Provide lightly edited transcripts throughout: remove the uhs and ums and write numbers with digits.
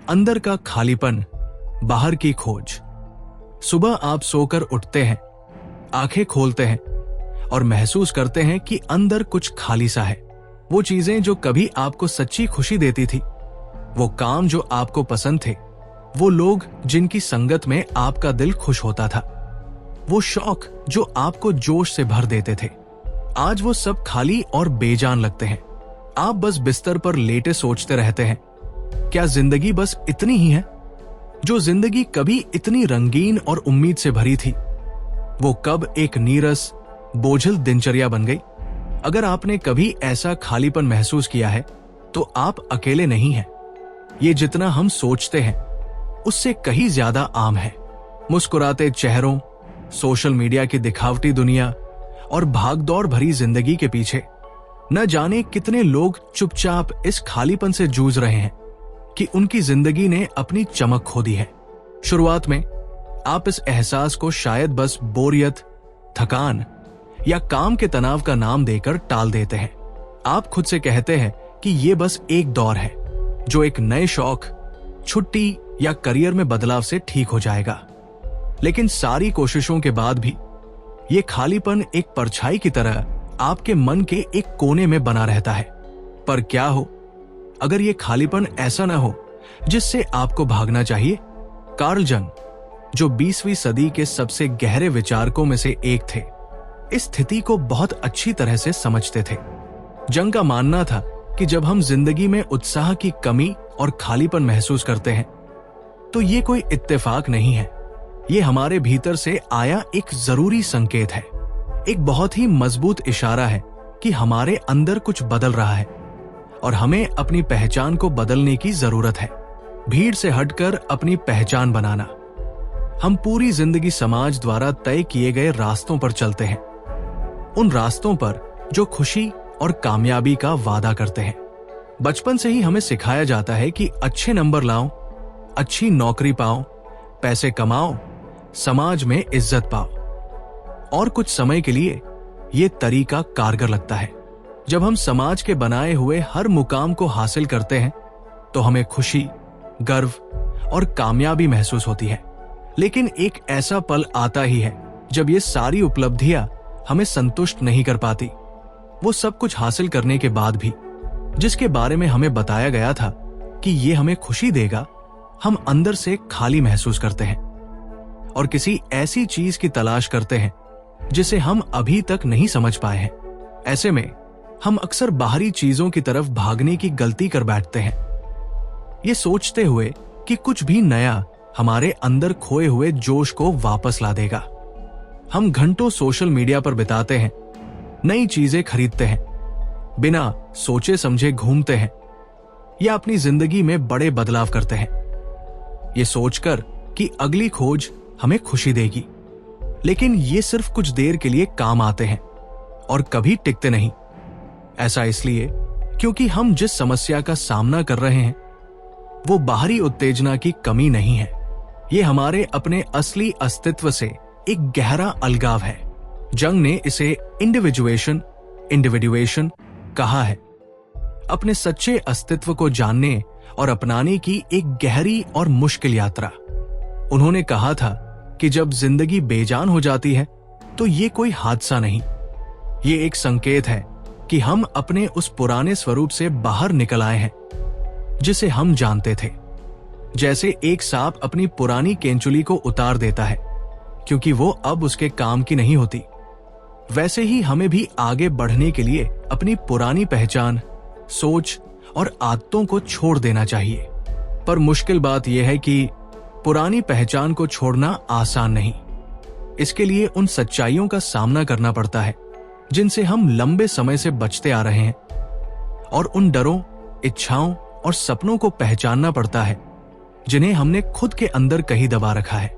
अंदर का खालीपन, बाहर की खोज। सुबह आप सोकर उठते हैं, आंखें खोलते हैं और महसूस करते हैं कि अंदर कुछ खाली सा है। वो चीजें जो कभी आपको सच्ची खुशी देती थी, वो काम जो आपको पसंद थे, वो लोग जिनकी संगत में आपका दिल खुश होता था, वो शौक जो आपको जोश से भर देते थे, आज वो सब खाली और बेजान लगते हैं। आप बस बिस्तर पर लेटे सोचते रहते हैं, क्या जिंदगी बस इतनी ही है? जो जिंदगी कभी इतनी रंगीन और उम्मीद से भरी थी, वो कब एक नीरस, बोझिल दिनचर्या बन गई? अगर आपने कभी ऐसा खालीपन महसूस किया है, तो आप अकेले नहीं हैं। ये जितना हम सोचते हैं, उससे कहीं ज्यादा आम है। मुस्कुराते चेहरों, सोशल मीडिया की दिखावटी दुनिया और भागदौड़ भरी जिंदगी के पीछे न जाने कितने लोग चुपचाप इस खालीपन से जूझ रहे हैं कि उनकी जिंदगी ने अपनी चमक खो दी है। शुरुआत में आप इस एहसास को शायद बस बोरियत, थकान या काम के तनाव का नाम देकर टाल देते हैं। आप खुद से कहते हैं कि ये बस एक दौर है जो एक नए शौक, छुट्टी या करियर में बदलाव से ठीक हो जाएगा। लेकिन सारी कोशिशों के बाद भी ये खालीपन एक परछाई की तरह आपके मन के एक कोने में बना रहता है। पर क्या हो अगर ये खालीपन ऐसा न हो जिससे आपको भागना चाहिए? कार्ल जंग, जो 20वीं सदी के सबसे गहरे विचारकों में से एक थे, इस स्थिति को बहुत अच्छी तरह से समझते थे। जंग का मानना था कि जब हम जिंदगी में उत्साह की कमी और खालीपन महसूस करते हैं, तो ये कोई इत्तेफाक नहीं है। ये हमारे भीतर से आया एक जरूरी संकेत है, एक बहुत ही मजबूत इशारा है कि हमारे अंदर कुछ बदल रहा है और हमें अपनी पहचान को बदलने की जरूरत है। भीड़ से हटकर अपनी पहचान बनाना। हम पूरी जिंदगी समाज द्वारा तय किए गए रास्तों पर चलते हैं, उन रास्तों पर जो खुशी और कामयाबी का वादा करते हैं। बचपन से ही हमें सिखाया जाता है कि अच्छे नंबर लाओ, अच्छी नौकरी पाओ, पैसे कमाओ, समाज में इज्जत पाओ। और कुछ समय के लिए यह तरीका कारगर लगता है। जब हम समाज के बनाए हुए हर मुकाम को हासिल करते हैं, तो हमें खुशी, गर्व और कामयाबी महसूस होती है। लेकिन एक ऐसा पल आता ही है जब ये सारी उपलब्धियां हमें संतुष्ट नहीं कर पाती। वो सब कुछ हासिल करने के बाद भी, जिसके बारे में हमें बताया गया था कि ये हमें खुशी देगा, हम अंदर से खाली महसूस करते हैं और किसी ऐसी चीज की तलाश करते हैं जिसे हम अभी तक नहीं समझ पाए हैं। ऐसे में हम अक्सर बाहरी चीजों की तरफ भागने की गलती कर बैठते हैं, ये सोचते हुए कि कुछ भी नया हमारे अंदर खोए हुए जोश को वापस ला देगा। हम घंटों सोशल मीडिया पर बिताते हैं, नई चीजें खरीदते हैं, बिना सोचे समझे घूमते हैं या अपनी जिंदगी में बड़े बदलाव करते हैं, ये सोचकर कि अगली खोज हमें खुशी देगी। लेकिन ये सिर्फ कुछ देर के लिए काम आते हैं और कभी टिकते नहीं। ऐसा इसलिए क्योंकि हम जिस समस्या का सामना कर रहे हैं, वो बाहरी उत्तेजना की कमी नहीं है, ये हमारे अपने असली अस्तित्व से एक गहरा अलगाव है। जंग ने इसे इंडिविजुएशन कहा है, अपने सच्चे अस्तित्व को जानने और अपनाने की एक गहरी और मुश्किल यात्रा। उन्होंने कहा था कि जब जिंदगी बेजान हो जाती है, तो ये कोई हादसा नहीं, ये एक संकेत है कि हम अपने उस पुराने स्वरूप से बाहर निकल आए हैं जिसे हम जानते थे। जैसे एक सांप अपनी पुरानी केंचुली को उतार देता है क्योंकि वो अब उसके काम की नहीं होती, वैसे ही हमें भी आगे बढ़ने के लिए अपनी पुरानी पहचान, सोच और आदतों को छोड़ देना चाहिए। पर मुश्किल बात यह है कि पुरानी पहचान को छोड़ना आसान नहीं। इसके लिए उन सच्चाइयों का सामना करना पड़ता है जिनसे हम लंबे समय से बचते आ रहे हैं, और उन डरों, इच्छाओं और सपनों को पहचानना पड़ता है जिन्हें हमने खुद के अंदर कहीं दबा रखा है।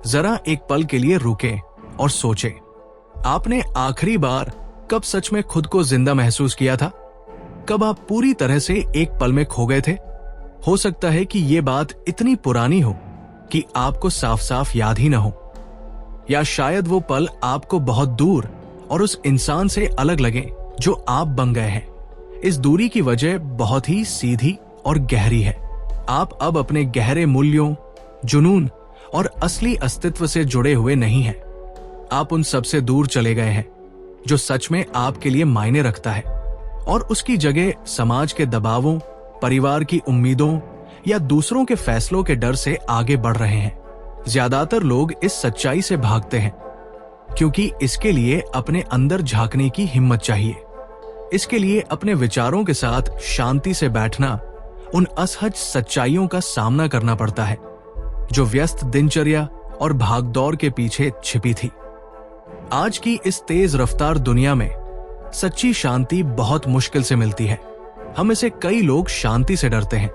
जरा एक पल के लिए रुके और सोचे, आपने आखिरी बार कब सच में खुद को जिंदा महसूस किया था? कब आप पूरी तरह से एक पल में खो गए थे? हो सकता है कि ये बात इतनी पुरानी हो कि आपको साफ साफ याद ही न हो, या शायद वो पल आपको बहुत दूर और उस इंसान से अलग लगे जो आप बन गए हैं। इस दूरी की वजह बहुत ही सीधी और गहरी है। आप अब अपने गहरे मूल्यों, जुनून और असली अस्तित्व से जुड़े हुए नहीं हैं। आप उन सब से दूर चले गए हैं जो सच में आपके लिए मायने रखता है, और उसकी जगह समाज के दबावों, परिवार की उम्मीदों या दूसरों के फैसलों के डर से आगे बढ़ रहे हैं। ज्यादातर लोग इस सच्चाई से भागते हैं क्योंकि इसके लिए अपने अंदर झांकने की हिम्मत चाहिए। इसके लिए अपने विचारों के साथ शांति से बैठना, उन असहज सच्चाइयों का सामना करना पड़ता है जो व्यस्त दिनचर्या और भागदौड़ के पीछे छिपी थी। आज की इस तेज रफ्तार दुनिया में सच्ची शांति बहुत मुश्किल से मिलती है। हम इसे कई लोग शांति से डरते हैं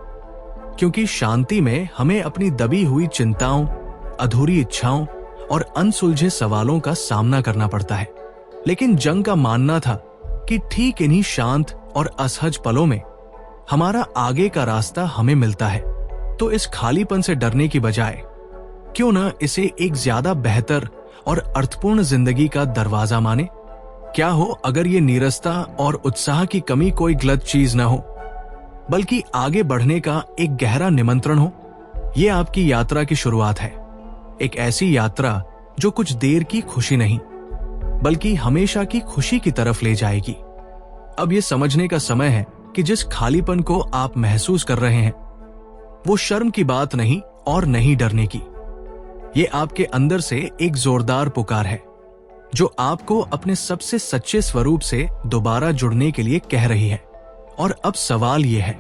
क्योंकि शांति में हमें अपनी दबी हुई चिंताओं, अधूरी इच्छाओं और अनसुलझे सवालों का सामना करना पड़ता है। लेकिन जंग का मानना था कि ठीक इन्हीं शांत और असहज पलों में हमारा आगे का रास्ता हमें मिलता है। तो इस खालीपन से डरने की बजाय क्यों न इसे एक ज्यादा बेहतर और अर्थपूर्ण जिंदगी का दरवाजा माने। क्या हो अगर ये नीरसता और उत्साह की कमी कोई गलत चीज न हो, बल्कि आगे बढ़ने का एक गहरा निमंत्रण हो। ये आपकी यात्रा की शुरुआत है, एक ऐसी यात्रा जो कुछ देर की खुशी नहीं बल्कि हमेशा की खुशी की तरफ ले जाएगी। अब ये समझने का समय है कि जिस खालीपन को आप महसूस कर रहे हैं वो शर्म की बात नहीं और नहीं डरने की। ये आपके अंदर से एक जोरदार पुकार है जो आपको अपने सबसे सच्चे स्वरूप से दोबारा जुड़ने के लिए कह रही है। और अब सवाल यह है,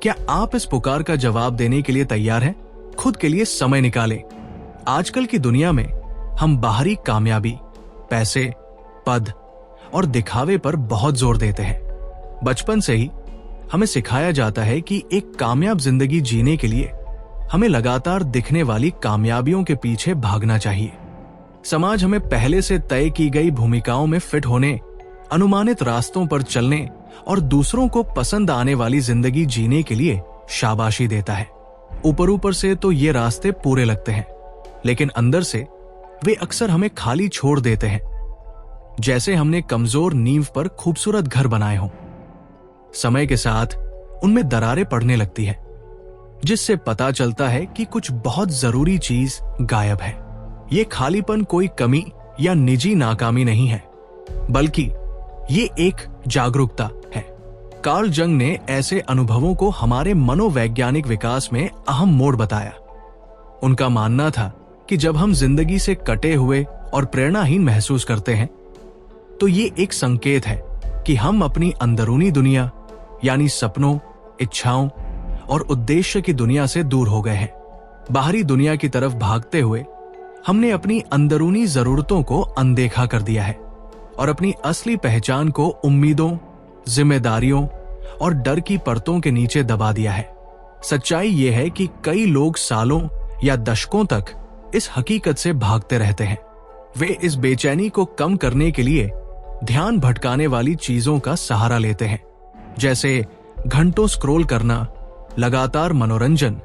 क्या आप इस पुकार का जवाब देने के लिए तैयार हैं? खुद के लिए समय निकालें। आजकल की दुनिया में हम बाहरी कामयाबी, पैसे, पद और दिखावे पर बहुत जोर देते हैं। बचपन से ही हमें सिखाया जाता है कि एक कामयाब जिंदगी जीने के लिए हमें लगातार दिखने वाली कामयाबियों के पीछे भागना चाहिए। समाज हमें पहले से तय की गई भूमिकाओं में फिट होने, अनुमानित रास्तों पर चलने और दूसरों को पसंद आने वाली जिंदगी जीने के लिए शाबाशी देता है। ऊपर से तो ये रास्ते पूरे लगते हैं, लेकिन अंदर से वे अक्सर हमें खाली छोड़ देते हैं, जैसे हमने कमजोर नींव पर खूबसूरत घर बनाए हों। समय के साथ उनमें दरारें पड़ने लगती है, जिससे पता चलता है कि कुछ बहुत जरूरी चीज गायब है। ये खालीपन कोई कमी या निजी नाकामी नहीं है, बल्कि ये एक जागरूकता है। कार्ल जंग ने ऐसे अनुभवों को हमारे मनोवैज्ञानिक विकास में अहम मोड़ बताया। उनका मानना था कि जब हम जिंदगी से कटे हुए और प्रेरणाहीन महसूस करते हैं तो ये एक संकेत है कि हम अपनी अंदरूनी दुनिया यानी सपनों, इच्छाओं और उद्देश्य की दुनिया से दूर हो गए हैं। बाहरी दुनिया की तरफ भागते हुए हमने अपनी अंदरूनी जरूरतों को अनदेखा कर दिया है और अपनी असली पहचान को उम्मीदों, जिम्मेदारियों और डर की परतों के नीचे दबा दिया है। सच्चाई यह है कि कई लोग सालों या दशकों तक इस हकीकत से भागते रहते हैं। वे इस बेचैनी को कम करने के लिए ध्यान भटकाने वाली चीजों का सहारा लेते हैं, जैसे घंटों स्क्रॉल करना, लगातार मनोरंजन,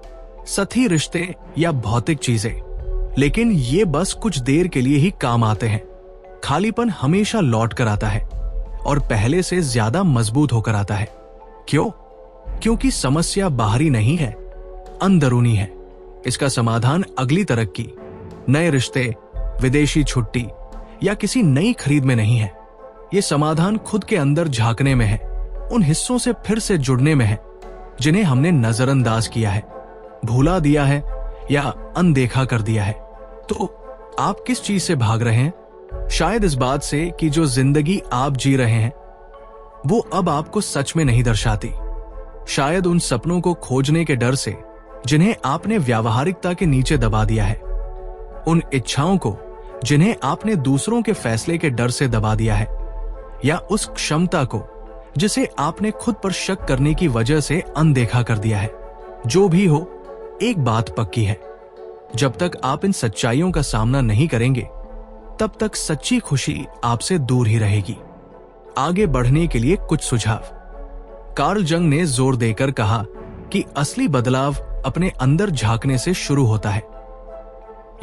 सथी रिश्ते या भौतिक चीजें। लेकिन ये बस कुछ देर के लिए ही काम आते हैं। खालीपन हमेशा लौट कर आता है और पहले से ज्यादा मजबूत होकर आता है। क्यों? क्योंकि समस्या बाहरी नहीं है, अंदरूनी है। इसका समाधान अगली तरक्की, नए रिश्ते, विदेशी छुट्टी या किसी नई खरीद में नहीं है। ये समाधान खुद के अंदर झांकने में है, उन हिस्सों से फिर से जुड़ने में है जिन्हें हमने नजरअंदाज किया है, भूला दिया है या अनदेखा कर दिया है। तो आप किस चीज से भाग रहे हैं? शायद इस बात से कि जो जिंदगी आप जी रहे हैं वो अब आपको सच में नहीं दर्शाती। शायद उन सपनों को खोजने के डर से जिन्हें आपने व्यावहारिकता के नीचे दबा दिया है, उन इच्छाओं को जिन्हें आपने दूसरों के फैसले के डर से दबा दिया है, या उस क्षमता को जिसे आपने खुद पर शक करने की वजह से अनदेखा कर दिया है। जो भी हो, एक बात पक्की है, जब तक आप इन सच्चाइयों का सामना नहीं करेंगे तब तक सच्ची खुशी आपसे दूर ही रहेगी। आगे बढ़ने के लिए कुछ सुझाव। कार्ल जंग ने जोर देकर कहा कि असली बदलाव अपने अंदर झांकने से शुरू होता है,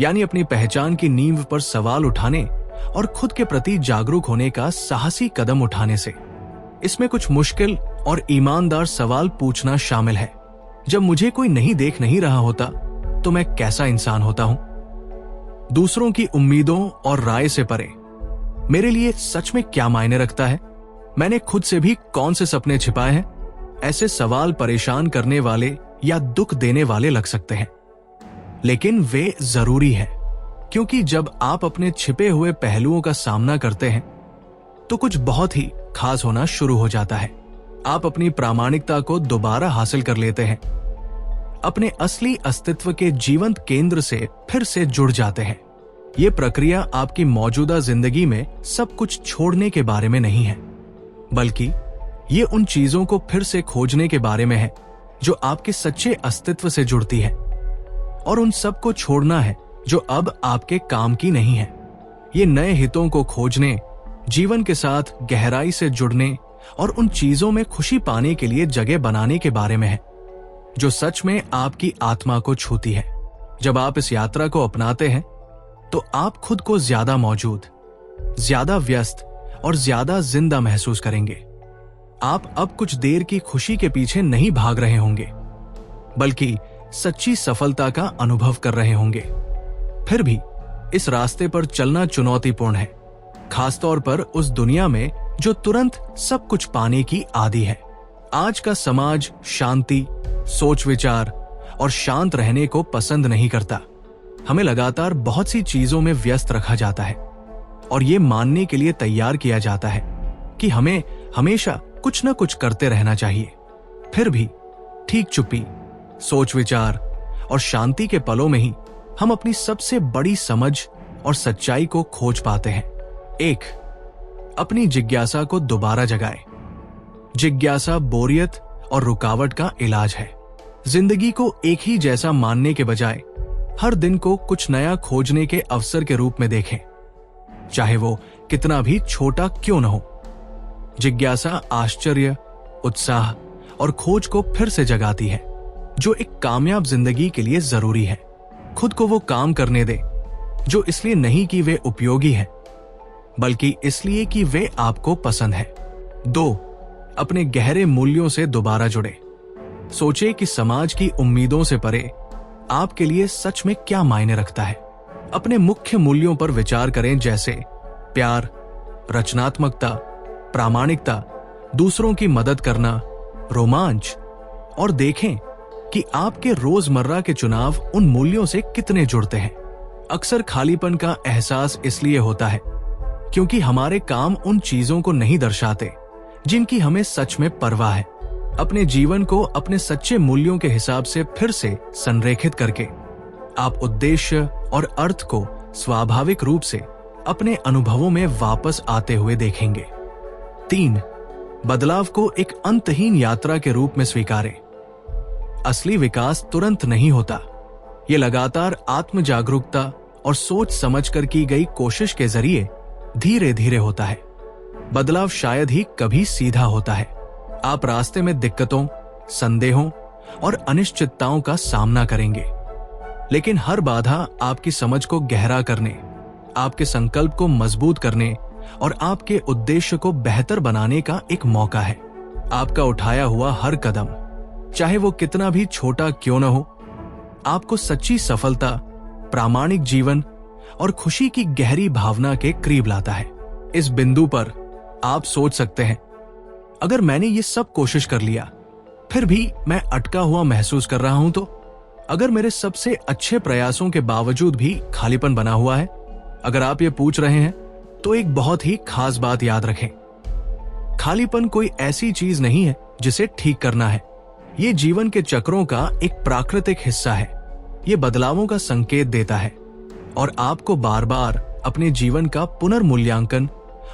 यानी अपनी पहचान की नींव पर सवाल उठाने और खुद के प्रति जागरूक होने का साहसी कदम उठाने से। इसमें कुछ मुश्किल और ईमानदार सवाल पूछना शामिल है। जब मुझे कोई देख नहीं रहा होता तो मैं कैसा इंसान होता हूं? दूसरों की उम्मीदों और राय से परे मेरे लिए सच में क्या मायने रखता है? मैंने खुद से भी कौन से सपने छिपाए हैं? ऐसे सवाल परेशान करने वाले या दुख देने वाले लग सकते हैं, लेकिन वे जरूरी है, क्योंकि जब आप अपने छिपे हुए पहलुओं का सामना करते हैं तो कुछ बहुत ही खास होना शुरू हो जाता है। आप अपनी प्रामाणिकता को दोबारा हासिल कर लेते हैं, अपने असली अस्तित्व के जीवंत केंद्र से फिर से जुड़ जाते हैं। यह प्रक्रिया आपकी मौजूदा जिंदगी में सब कुछ छोड़ने के बारे में नहीं है, बल्कि ये उन चीजों को फिर से खोजने के बारे में है जो आपके सच्चे अस्तित्व से जुड़ती है, और उन सब को छोड़ना है जो अब आपके काम की नहीं है। ये नए हितों को खोजने, जीवन के साथ गहराई से जुड़ने और उन चीजों में खुशी पाने के लिए जगह बनाने के बारे में है जो सच में आपकी आत्मा को छूती है। जब आप इस यात्रा को अपनाते हैं तो आप खुद को ज्यादा मौजूद, ज्यादा व्यस्त और ज्यादा जिंदा महसूस करेंगे। आप अब कुछ देर की खुशी के पीछे नहीं भाग रहे होंगे, बल्कि सच्ची सफलता का अनुभव कर रहे होंगे। फिर भी इस रास्ते पर चलना चुनौतीपूर्ण है, खासतौर पर उस दुनिया में जो तुरंत सब कुछ पाने की आदी है। आज का समाज शांति, सोच विचार और शांत रहने को पसंद नहीं करता। हमें लगातार बहुत सी चीजों में व्यस्त रखा जाता है और ये मानने के लिए तैयार किया जाता है कि हमें हमेशा कुछ न कुछ करते रहना चाहिए। फिर भी ठीक चुप्पी, सोच विचार और शांति के पलों में ही हम अपनी सबसे बड़ी समझ और सच्चाई को खोज पाते हैं। एक, अपनी जिज्ञासा को दोबारा जगाएं। जिज्ञासा बोरियत और रुकावट का इलाज है। जिंदगी को एक ही जैसा मानने के बजाय हर दिन को कुछ नया खोजने के अवसर के रूप में देखें, चाहे वो कितना भी छोटा क्यों न हो। जिज्ञासा आश्चर्य, उत्साह और खोज को फिर से जगाती है जो एक कामयाब जिंदगी के लिए जरूरी है। खुद को वो काम करने दे जो इसलिए नहीं कि वे उपयोगी है, बल्कि इसलिए कि वे आपको पसंद है। 2, अपने गहरे मूल्यों से दोबारा जुड़े। सोचे कि समाज की उम्मीदों से परे आपके लिए सच में क्या मायने रखता है। अपने मुख्य मूल्यों पर विचार करें, जैसे प्यार, रचनात्मकता, प्रामाणिकता, दूसरों की मदद करना, रोमांच, और देखें कि आपके रोजमर्रा के चुनाव उन मूल्यों से कितने जुड़ते हैं। अक्सर खालीपन का एहसास इसलिए होता है क्योंकि हमारे काम उन चीजों को नहीं दर्शाते जिनकी हमें सच में परवाह है। अपने जीवन को अपने सच्चे मूल्यों के हिसाब से फिर से संरेखित करके आप उद्देश्य और अर्थ को स्वाभाविक रूप से अपने अनुभवों में वापस आते हुए देखेंगे। 3, बदलाव को एक अंतहीन यात्रा के रूप में स्वीकारें। असली विकास तुरंत नहीं होता। ये लगातार आत्म जागरूकता और सोच समझकर की गई कोशिश के जरिए धीरे धीरे होता है। बदलाव शायद ही कभी सीधा होता है। आप रास्ते में दिक्कतों, संदेहों और अनिश्चितताओं का सामना करेंगे, लेकिन हर बाधा आपकी समझ को गहरा करने, आपके संकल्प को मजबूत करने और आपके उद्देश्य को बेहतर बनाने का एक मौका है। आपका उठाया हुआ हर कदम, चाहे वो कितना भी छोटा क्यों न हो, आपको सच्ची सफलता, प्रामाणिक जीवन और खुशी की गहरी भावना के करीब लाता है। इस बिंदु पर आप सोच सकते हैं, अगर मैंने ये सब कोशिश कर लिया फिर भी मैं अटका हुआ महसूस कर रहा हूं, तो अगर मेरे सबसे अच्छे प्रयासों के बावजूद भी खालीपन बना हुआ है। अगर आप ये पूछ रहे हैं तो एक बहुत ही खास बात याद रखें, खालीपन कोई ऐसी चीज नहीं है जिसे ठीक करना है। ये जीवन के चक्रों का एक प्राकृतिक हिस्सा है। ये बदलावों का संकेत देता है और आपको बार बार अपने जीवन का पुनर्मूल्यांकन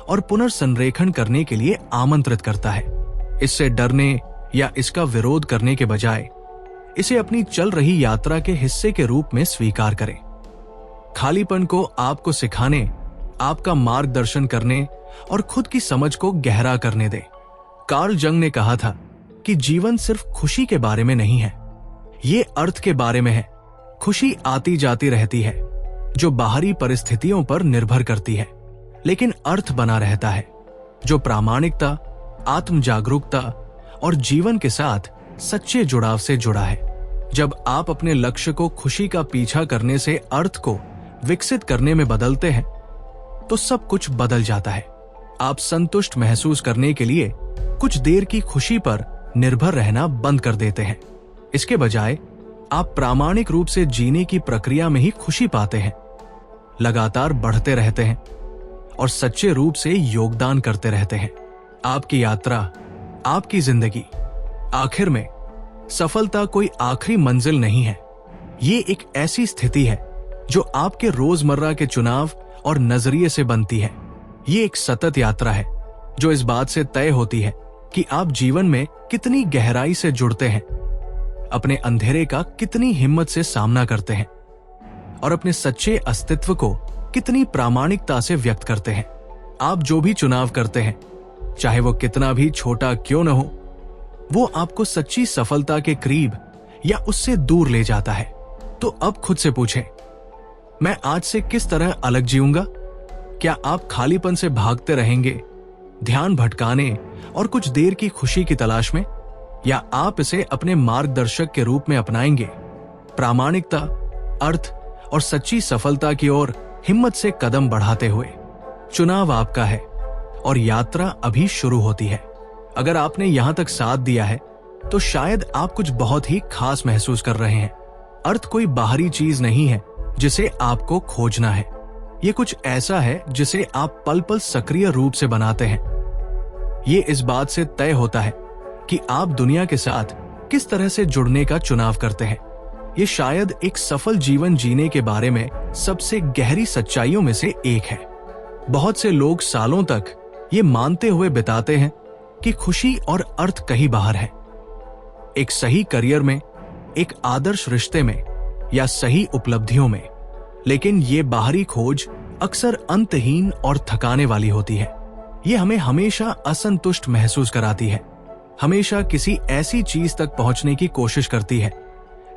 और पुनर्संरेखण करने के लिए आमंत्रित करता है। इससे डरने या इसका विरोध करने के बजाय इसे अपनी चल रही यात्रा के हिस्से के रूप में स्वीकार करें। खालीपन को आपको सिखाने, आपका मार्गदर्शन करने और खुद की समझ को गहरा करने दे। कार्ल जंग ने कहा था कि जीवन सिर्फ खुशी के बारे में नहीं है, ये अर्थ के बारे में है। खुशी आती जाती रहती है जो बाहरी परिस्थितियों पर निर्भर करती है, लेकिन अर्थ बना रहता है जो प्रामाणिकता, आत्म जागरूकता और जीवन के साथ सच्चे जुड़ाव से जुड़ा है। जब आप अपने लक्ष्य को खुशी का पीछा करने से अर्थ को विकसित करने में बदलते हैं तो सब कुछ बदल जाता है। आप संतुष्ट महसूस करने के लिए कुछ देर की खुशी पर निर्भर रहना बंद कर देते हैं। इसके बजाय आप प्रामाणिक रूप से जीने की प्रक्रिया में ही खुशी पाते हैं, लगातार बढ़ते रहते हैं और सच्चे रूप से योगदान करते रहते हैं। आपकी यात्रा, आपकी जिंदगी, आखिर में सफलता कोई आखिरी मंजिल नहीं है। ये एक ऐसी स्थिति है जो आपके रोजमर्रा के चुनाव और नजरिए से बनती है। ये एक सतत यात्रा है जो इस बात से तय होती है कि आप जीवन में कितनी गहराई से जुड़ते हैं, अपने अंधेरे का कितनी हिम्मत से सामना करते हैं और अपने सच्चे अस्तित्व को कितनी प्रामाणिकता से व्यक्त करते हैं। आप जो भी चुनाव करते हैं, चाहे वो कितना भी छोटा क्यों न हो, वो आपको सच्ची सफलता के करीब या उससे दूर ले जाता है। तो अब खुद से पूछें, मैं आज से किस तरह अलग जीऊंगा? क्या आप खालीपन से भागते रहेंगे, ध्यान भटकाने और कुछ देर की खुशी की तलाश में, या आप इसे अपने मार्गदर्शक के रूप में अपनाएंगे, प्रामाणिकता, अर्थ और सच्ची सफलता की ओर हिम्मत से कदम बढ़ाते हुए? चुनाव आपका है और यात्रा अभी शुरू होती है। अगर आपने यहां तक साथ दिया है तो शायद आप कुछ बहुत ही खास महसूस कर रहे हैं। अर्थ कोई बाहरी चीज नहीं है जिसे आपको खोजना है। ये कुछ ऐसा है जिसे आप पल पल सक्रिय रूप से बनाते हैं। ये इस बात से तय होता है कि आप दुनिया के साथ किस तरह से जुड़ने का चुनाव करते हैं। ये शायद एक सफल जीवन जीने के बारे में सबसे गहरी सच्चाइयों में से एक है। बहुत से लोग सालों तक ये मानते हुए बिताते हैं कि खुशी और अर्थ कहीं बाहर है, एक सही करियर में, एक आदर्श रिश्ते में या सही उपलब्धियों में। लेकिन ये बाहरी खोज अक्सर अंतहीन और थकाने वाली होती है। ये हमें हमेशा असंतुष्ट महसूस कराती है, हमेशा किसी ऐसी चीज तक पहुंचने की कोशिश करती है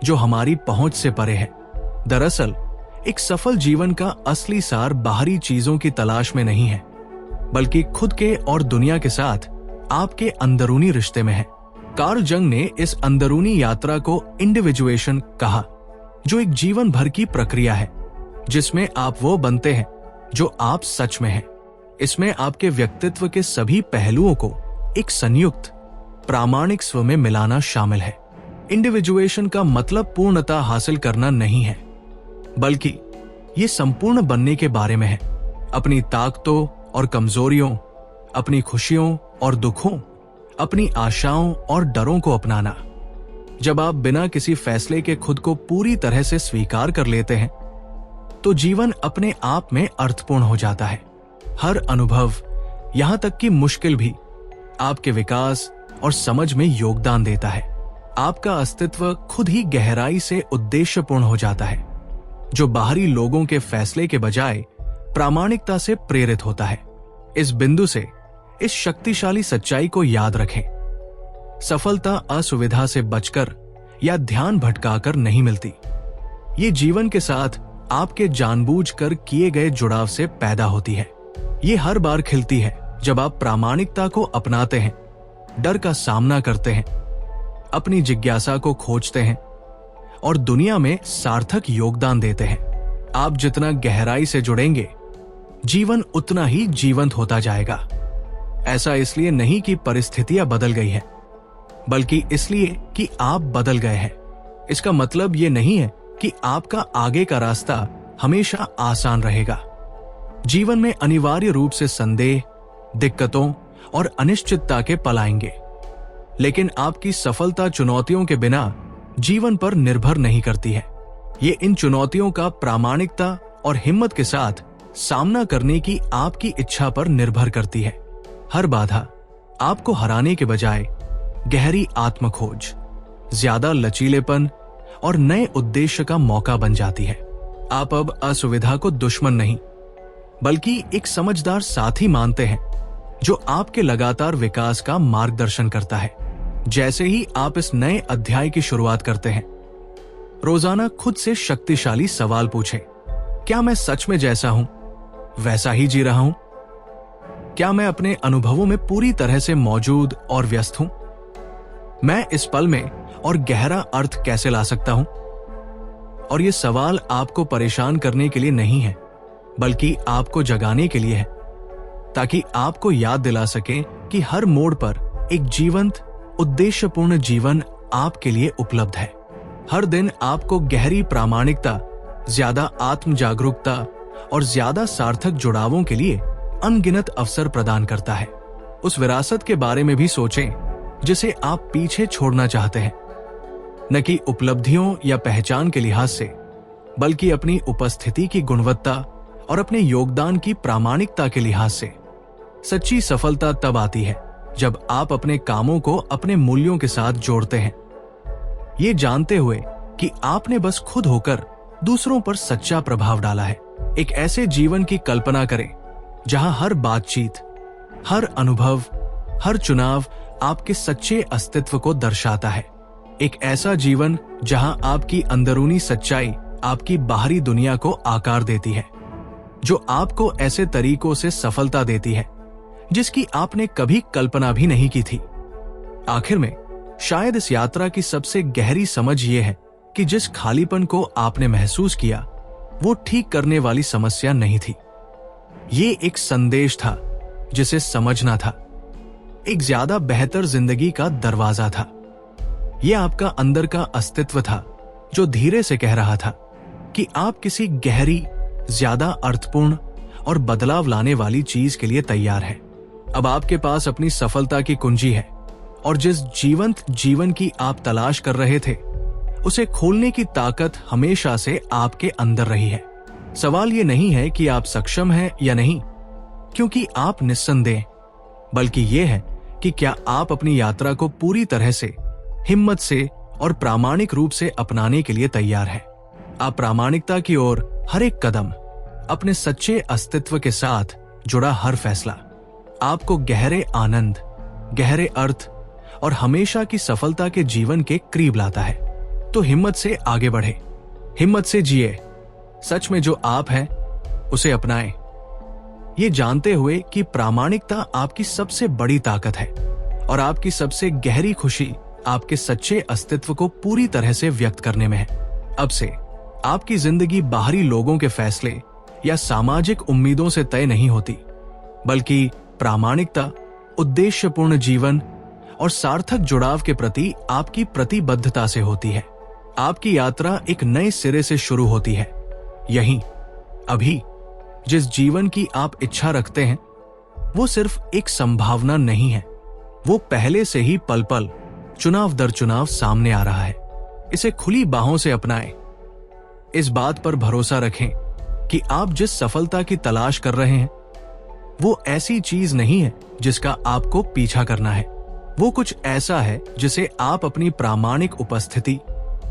जो हमारी पहुंच से परे है। दरअसल एक सफल जीवन का असली सार बाहरी चीजों की तलाश में नहीं है, बल्कि खुद के और दुनिया के साथ आपके अंदरूनी रिश्ते में है। कार्ल जंग ने इस अंदरूनी यात्रा को इंडिविजुएशन कहा, जो एक जीवन भर की प्रक्रिया है जिसमें आप वो बनते हैं जो आप सच में हैं। इसमें आपके व्यक्तित्व के सभी पहलुओं को एक संयुक्त प्रामाणिक स्व में मिलाना शामिल है। इंडिविजुएशन का मतलब पूर्णता हासिल करना नहीं है, बल्कि ये संपूर्ण बनने के बारे में है। अपनी ताकतों और कमजोरियों, अपनी खुशियों और दुखों, अपनी आशाओं और डरों को अपनाना। जब आप बिना किसी फैसले के खुद को पूरी तरह से स्वीकार कर लेते हैं तो जीवन अपने आप में अर्थपूर्ण हो जाता है। हर अनुभव, यहां तक कि मुश्किल भी, आपके विकास और समझ में योगदान देता है। आपका अस्तित्व खुद ही गहराई से उद्देश्यपूर्ण हो जाता है, जो बाहरी लोगों के फैसले के बजाय प्रामाणिकता से प्रेरित होता है। इस बिंदु से इस शक्तिशाली सच्चाई को याद रखें, सफलता असुविधा से बचकर या ध्यान भटकाकर नहीं मिलती। ये जीवन के साथ आपके जानबूझकर किए गए जुड़ाव से पैदा होती है। ये हर बार खिलती है जब आप प्रामाणिकता को अपनाते हैं, डर का सामना करते हैं, अपनी जिज्ञासा को खोजते हैं और दुनिया में सार्थक योगदान देते हैं। आप जितना गहराई से जुड़ेंगे, जीवन उतना ही जीवंत होता जाएगा। ऐसा इसलिए नहीं कि परिस्थितियां बदल गई हैं, बल्कि इसलिए कि आप बदल गए हैं। इसका मतलब ये नहीं है कि आपका आगे का रास्ता हमेशा आसान रहेगा। जीवन में अनिवार्य रूप से संदेह, दिक्कतों और अनिश्चितता के पल आएंगे, लेकिन आपकी सफलता चुनौतियों के बिना जीवन पर निर्भर नहीं करती है। ये इन चुनौतियों का प्रामाणिकता और हिम्मत के साथ सामना करने की आपकी इच्छा पर निर्भर करती है। हर बाधा आपको हराने के बजाय गहरी आत्मखोज, ज्यादा लचीलेपन और नए उद्देश्य का मौका बन जाती है। आप अब असुविधा को दुश्मन नहीं, बल्कि एक समझदार साथी मानते हैं जो आपके लगातार विकास का मार्गदर्शन करता है। जैसे ही आप इस नए अध्याय की शुरुआत करते हैं, रोजाना खुद से शक्तिशाली सवाल पूछें। क्या मैं सच में जैसा हूं वैसा ही जी रहा हूं? क्या मैं अपने अनुभवों में पूरी तरह से मौजूद और व्यस्त हूं? मैं इस पल में और गहरा अर्थ कैसे ला सकता हूं? और ये सवाल आपको परेशान करने के लिए नहीं है, बल्कि आपको जगाने के लिए है, ताकि आपको याद दिला सके कि हर मोड़ पर एक जीवंत, उद्देश्यपूर्ण जीवन आपके लिए उपलब्ध है। हर दिन आपको गहरी प्रामाणिकता, ज्यादा आत्म जागरूकता और ज्यादा सार्थक जुड़ावों के लिए अनगिनत अवसर प्रदान करता है। उस विरासत के बारे में भी सोचें जिसे आप पीछे छोड़ना चाहते हैं, न कि उपलब्धियों या पहचान के लिहाज से, बल्कि अपनी उपस्थिति की गुणवत्ता और अपने योगदान की प्रामाणिकता के लिहाज से। सच्ची सफलता तब आती है जब आप अपने कामों को अपने मूल्यों के साथ जोड़ते हैं, ये जानते हुए कि आपने बस खुद होकर दूसरों पर सच्चा प्रभाव डाला है। एक ऐसे जीवन की कल्पना करें जहां हर बातचीत, हर अनुभव, हर चुनाव आपके सच्चे अस्तित्व को दर्शाता है। एक ऐसा जीवन जहां आपकी अंदरूनी सच्चाई आपकी बाहरी दुनिया को आकार देती है, जो आपको ऐसे तरीकों से सफलता देती है जिसकी आपने कभी कल्पना भी नहीं की थी। आखिर में शायद इस यात्रा की सबसे गहरी समझ ये है कि जिस खालीपन को आपने महसूस किया वो ठीक करने वाली समस्या नहीं थी। ये एक संदेश था जिसे समझना था, एक ज्यादा बेहतर जिंदगी का दरवाजा था। यह आपका अंदर का अस्तित्व था जो धीरे से कह रहा था कि आप किसी गहरी, ज्यादा अर्थपूर्ण और बदलाव लाने वाली चीज के लिए तैयार हैं। अब आपके पास अपनी सफलता की कुंजी है, और जिस जीवंत जीवन की आप तलाश कर रहे थे उसे खोलने की ताकत हमेशा से आपके अंदर रही है। सवाल ये नहीं है कि आप सक्षम हैं या नहीं, क्योंकि आप निस्संदेह, बल्कि ये है कि क्या आप अपनी यात्रा को पूरी तरह से, हिम्मत से और प्रामाणिक रूप से अपनाने के लिए तैयार हैं। आप प्रामाणिकता की ओर हर एक कदम, अपने सच्चे अस्तित्व के साथ जुड़ा हर फैसला आपको गहरे आनंद, गहरे अर्थ और हमेशा की सफलता के जीवन के करीब लाता है। तो हिम्मत से आगे बढ़े, हिम्मत से जिए, सच में जो आप हैं उसे अपनाएं, ये जानते हुए कि प्रामाणिकता आपकी सबसे बड़ी ताकत है और आपकी सबसे गहरी खुशी आपके सच्चे अस्तित्व को पूरी तरह से व्यक्त करने में है। अब से आपकी जिंदगी बाहरी लोगों के फैसले या सामाजिक उम्मीदों से तय नहीं होती, बल्कि प्रामाणिकता, उद्देश्यपूर्ण जीवन और सार्थक जुड़ाव के प्रति आपकी प्रतिबद्धता से होती है। आपकी यात्रा एक नए सिरे से शुरू होती है, यहीं, अभी। जिस जीवन की आप इच्छा रखते हैं वो सिर्फ एक संभावना नहीं है, वो पहले से ही पल पल, चुनाव दर चुनाव सामने आ रहा है। इसे खुली बाहों से अपनाएं। इस बात पर भरोसा रखें कि आप जिस सफलता की तलाश कर रहे हैं वो ऐसी चीज नहीं है जिसका आपको पीछा करना है। वो कुछ ऐसा है जिसे आप अपनी प्रामाणिक उपस्थिति,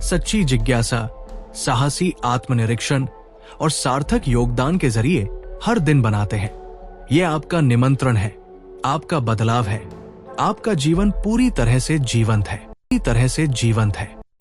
सच्ची जिज्ञासा, साहसी आत्मनिरीक्षण और सार्थक योगदान के जरिए हर दिन बनाते हैं। यह आपका निमंत्रण है, आपका बदलाव है। आपका जीवन पूरी तरह से जीवंत है, पूरी तरह से जीवंत है।